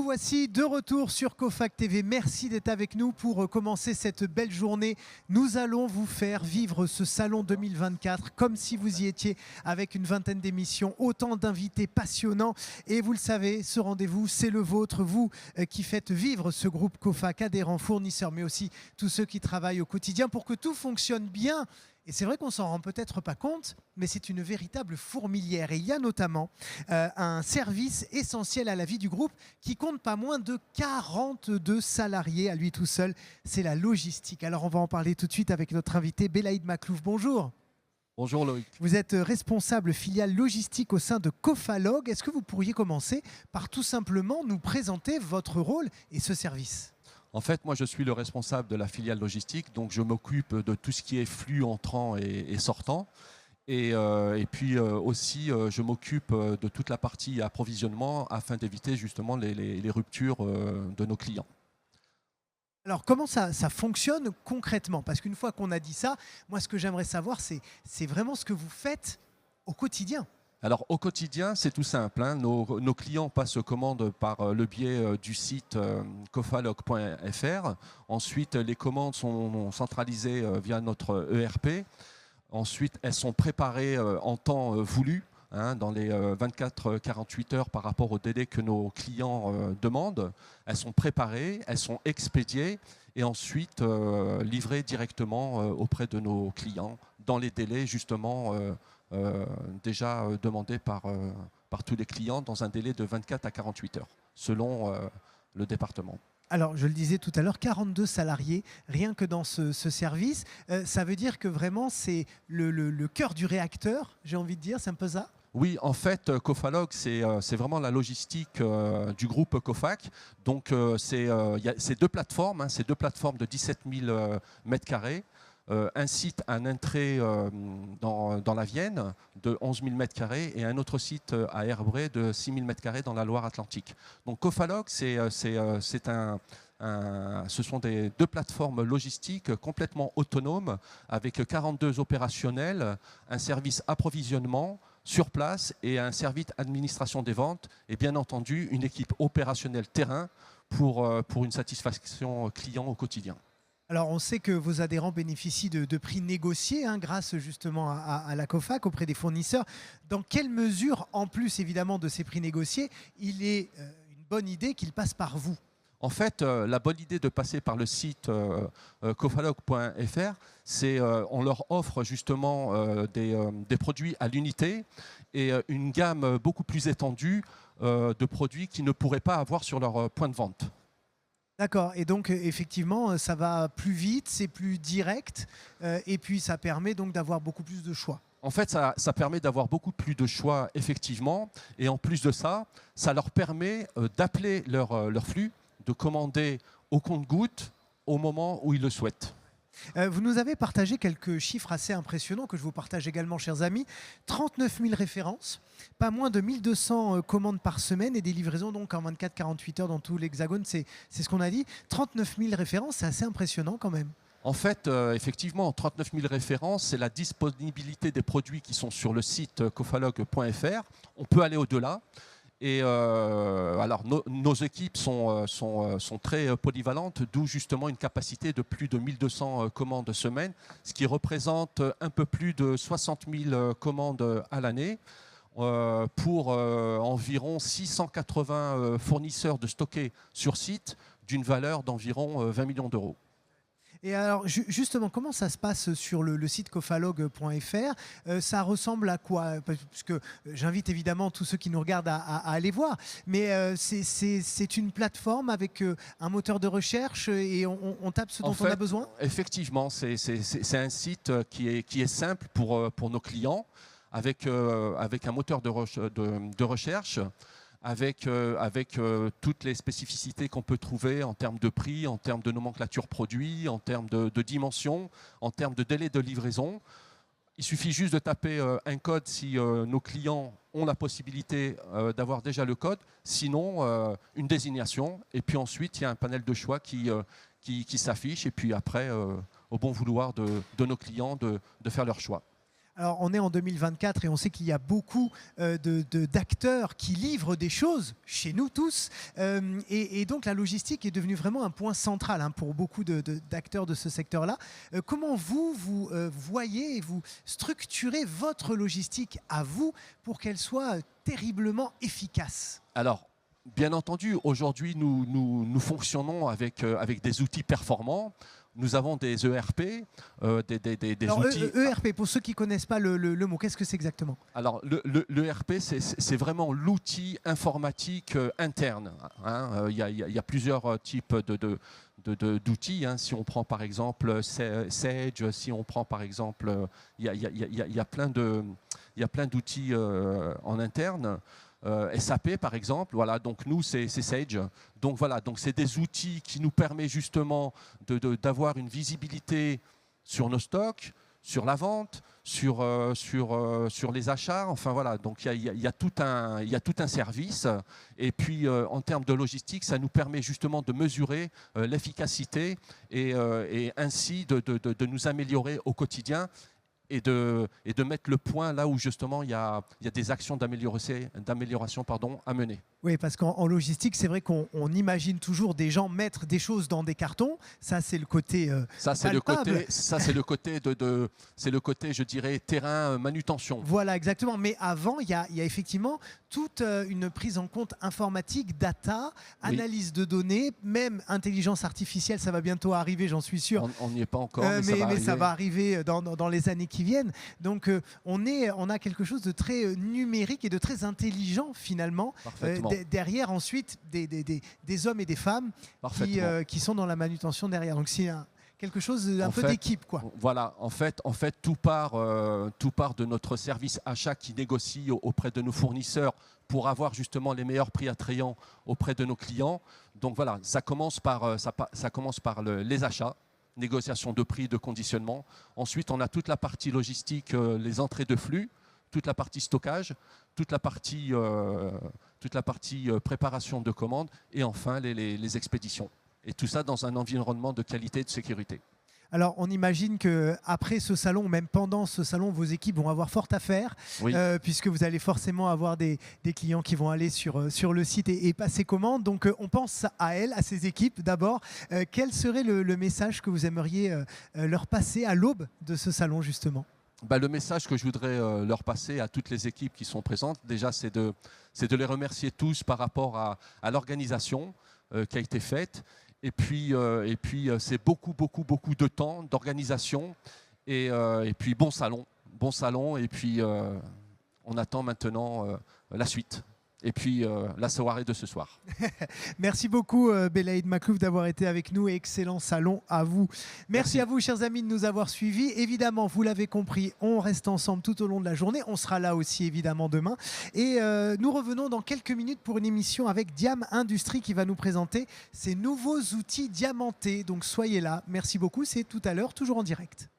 voici de retour sur Cofac TV. Merci d'être avec nous pour commencer cette belle journée. Nous allons vous faire vivre ce salon 2024 comme si vous y étiez, avec une vingtaine d'émissions, autant d'invités passionnants. Et vous le savez, ce rendez-vous, c'est le vôtre. Vous qui faites vivre ce groupe Cofac, adhérents, fournisseurs, mais aussi tous ceux qui travaillent au quotidien pour que tout fonctionne bien. Et c'est vrai qu'on s'en rend peut-être pas compte, mais c'est une véritable fourmilière. Et il y a notamment un service essentiel à la vie du groupe qui compte pas moins de 42 salariés à lui tout seul. C'est la logistique. Alors on va en parler tout de suite avec notre invité Belaïd Maklouf. Bonjour. Bonjour Loïc. Vous êtes responsable filiale logistique au sein de Cofalog. Est-ce que vous pourriez commencer par tout simplement nous présenter votre rôle et ce service ? En fait, moi, je suis le responsable de la filiale logistique, donc je m'occupe de tout ce qui est flux entrant et sortant. Et puis aussi, je m'occupe de toute la partie approvisionnement afin d'éviter justement les ruptures de nos clients. Alors, comment ça fonctionne concrètement? Parce qu'une fois qu'on a dit ça, moi, ce que j'aimerais savoir, c'est vraiment ce que vous faites au quotidien. Alors au quotidien, c'est tout simple, hein. Nos clients passent commande par le biais du site cofalog.fr. Ensuite, les commandes sont centralisées via notre ERP. Ensuite, elles sont préparées en temps voulu, hein, dans les 24-48 heures par rapport au délai que nos clients demandent. Elles sont préparées, elles sont expédiées et ensuite livrées directement auprès de nos clients dans les délais justement déjà demandé par tous les clients dans un délai de 24 à 48 heures, selon le département. Alors, je le disais tout à l'heure, 42 salariés, rien que dans ce service. Ça veut dire que vraiment, c'est le cœur du réacteur, j'ai envie de dire, c'est un peu ça ? Oui, en fait, Cofalog, c'est vraiment la logistique du groupe Cofac. Donc, c'est deux plateformes, hein, c'est deux plateformes de 17 000 mètres carrés. Un site à Nintré dans la Vienne de 11 000 m² et un autre site à Herbray de 6 000 m² dans la Loire-Atlantique. Donc Cofalog, ce sont deux plateformes logistiques complètement autonomes avec 42 opérationnels, un service approvisionnement sur place et un service administration des ventes et bien entendu une équipe opérationnelle terrain pour une satisfaction client au quotidien. Alors, on sait que vos adhérents bénéficient de prix négociés grâce justement à la Cofac auprès des fournisseurs. Dans quelle mesure, en plus évidemment de ces prix négociés, il est une bonne idée qu'ils passent par vous ? En fait, la bonne idée de passer par le site cofalog.fr, c'est on leur offre justement des produits à l'unité et une gamme beaucoup plus étendue de produits qu'ils ne pourraient pas avoir sur leur point de vente. D'accord, et donc effectivement, ça va plus vite, c'est plus direct, et puis ça permet donc d'avoir beaucoup plus de choix. En fait, ça permet d'avoir beaucoup plus de choix, effectivement, et en plus de ça, ça leur permet d'appeler leur flux, de commander au compte-gouttes au moment où ils le souhaitent. Vous nous avez partagé quelques chiffres assez impressionnants que je vous partage également, chers amis. 39 000 références, pas moins de 1200 commandes par semaine et des livraisons donc en 24-48 heures dans tout l'Hexagone, c'est ce qu'on a dit. 39 000 références, c'est assez impressionnant quand même. En fait, effectivement, 39 000 références, c'est la disponibilité des produits qui sont sur le site cofalog.fr. On peut aller au-delà. Et alors nos équipes sont très polyvalentes, d'où justement une capacité de plus de 1200 commandes semaine, ce qui représente un peu plus de 60 000 commandes à l'année pour environ 680 fournisseurs de stockés sur site d'une valeur d'environ 20 millions d'euros. Et alors justement, comment ça se passe sur le site cofalog.fr? Ça ressemble à quoi? Parce que j'invite évidemment tous ceux qui nous regardent à aller voir. Mais c'est une plateforme avec un moteur de recherche et on tape ce dont on a besoin? Effectivement, c'est un site qui est simple pour nos clients avec un moteur de recherche. Avec toutes les spécificités qu'on peut trouver en termes de prix, en termes de nomenclature produit, en termes de dimension, en termes de délai de livraison. Il suffit juste de taper un code si nos clients ont la possibilité d'avoir déjà le code, sinon une désignation. Et puis ensuite, il y a un panel de choix qui s'affiche et puis après, au bon vouloir de nos clients de faire leur choix. Alors, on est en 2024 et on sait qu'il y a beaucoup d'acteurs qui livrent des choses chez nous tous. Et donc, la logistique est devenue vraiment un point central pour beaucoup d'acteurs de ce secteur-là. Comment vous voyez et vous structurez votre logistique à vous pour qu'elle soit terriblement efficace? Alors, bien entendu, aujourd'hui, nous fonctionnons avec des outils performants. Nous avons des ERP, des Alors, outils... ERP, pour ceux qui ne connaissent pas le mot, qu'est-ce que c'est exactement? Alors, l'ERP, c'est vraiment l'outil informatique interne. Il y a plusieurs types d'outils. Si on prend par exemple Sage, si on prend par exemple... Il y a plein d'outils en interne. SAP par exemple, voilà, donc nous c'est Sage. Donc voilà, donc c'est des outils qui nous permettent justement d'avoir une visibilité sur nos stocks, sur la vente, sur les achats. Enfin voilà, donc il y a tout un service. Et puis en termes de logistique, ça nous permet justement de mesurer l'efficacité et ainsi de nous améliorer au quotidien. Et de mettre le point là où justement il y a des actions d'amélioration à mener. Oui, parce qu'en logistique, c'est vrai qu'on imagine toujours des gens mettre des choses dans des cartons. Ça, c'est le côté c'est le côté, je dirais, terrain manutention. Voilà, exactement. Mais avant, il y a effectivement toute une prise en compte informatique, data, analyse de données, même intelligence artificielle. Ça va bientôt arriver, j'en suis sûr. On n'y est pas encore, mais ça va arriver dans les années qui viennent. Donc, on a quelque chose de très numérique et de très intelligent finalement. Derrière ensuite des hommes et des femmes qui sont dans la manutention derrière. Donc c'est quelque chose d'un peu d'équipe, quoi. Voilà, en fait tout part de notre service achat qui négocie auprès de nos fournisseurs pour avoir justement les meilleurs prix attrayants auprès de nos clients. Donc voilà, ça commence par les achats, négociation de prix, de conditionnement. Ensuite, on a toute la partie logistique, les entrées de flux, toute la partie stockage, toute la partie préparation de commandes et enfin les expéditions. Et tout ça dans un environnement de qualité et de sécurité. Alors, on imagine qu'après ce salon, ou même pendant ce salon, vos équipes vont avoir fort à faire, puisque vous allez forcément avoir des clients qui vont aller sur le site et passer commande. Donc, on pense à elles, à ces équipes d'abord. Quel serait le message que vous aimeriez leur passer à l'aube de ce salon, justement ? Le message que je voudrais leur passer à toutes les équipes qui sont présentes, déjà, c'est de les remercier tous par rapport à l'organisation qui a été faite. Et puis c'est beaucoup de temps, d'organisation. Et puis bon salon. Et puis on attend maintenant la suite. Et puis la soirée de ce soir. Merci beaucoup Belaïd Maklouf d'avoir été avec nous et excellent salon à vous. Merci à vous chers amis de nous avoir suivis. Évidemment, vous l'avez compris, on reste ensemble tout au long de la journée. On sera là aussi évidemment demain. Et nous revenons dans quelques minutes pour une émission avec Diam Industrie qui va nous présenter ses nouveaux outils diamantés. Donc soyez là. Merci beaucoup. C'est tout à l'heure, toujours en direct.